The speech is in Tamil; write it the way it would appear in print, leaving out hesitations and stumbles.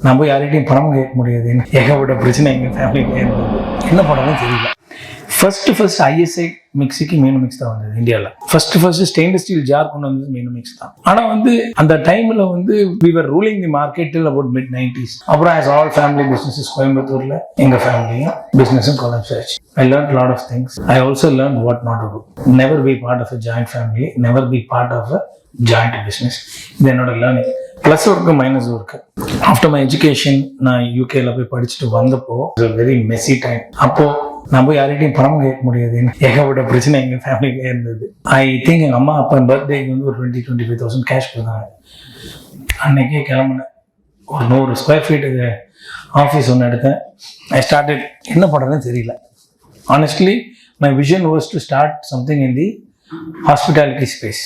நான் போய் யார்கிட்டையும் பணம் கேட்க முடியாது. ஏகப்பட்ட பிரச்சனை எங்கள் ஃபேமிலியிலே இருந்தது. என்ன பண்ணணும்னு தெரியல. ஃபர்ஸ்ட் ஐஎஸ்ஐ மிக்ஸிக்கு மீனு மிக்ஸ் தான் வந்தது இந்தியாவில். ஃபர்ஸ்ட் ஸ்டெயின்லெஸ் ஸ்டீல் ஜார் கொண்டு வந்தது மீனு மிக்ஸ் தான். ஆனால் அந்த டைமில் we were ruling the market till about mid-90s. அப்புறம் as all family businesses கோயம்புத்தூரில் எங்கள் ஃபேமிலியும் பிஸ்னஸும் கொலாப்ஸ் ஆச்சு. I learned a lot of things. I also learned what not to do. Never be part of a joint family. Never be part of a joint business. இது என்னோட learning. Plus work minus work. After my education நான் யூகேல போய் படிச்சுட்டு வந்தப்போ வெரி மெஸ்ஸி டைம். அப்போ நான் போய் யார்கிட்டையும் பணம் கேட்க முடியாது. ஏகப்பட்ட பிரச்சனை எங்கள் ஃபேமிலியிலே இருந்தது. ஐ திங்க் எங்கள் அம்மா அப்பா பர்த்டேக்கு ஒரு 20,000-25,000 கேஷ் கொடுத்தாங்க. அன்னைக்கே கிளம்புனேன். ஒரு 100 ஸ்கொயர் ஃபீட்டுக்கு ஆஃபீஸ் ஒன்று எடுத்தேன். I started. என்ன பண்ணுறதுன்னு தெரியல. Honestly my vision was to start something in the hospitality space.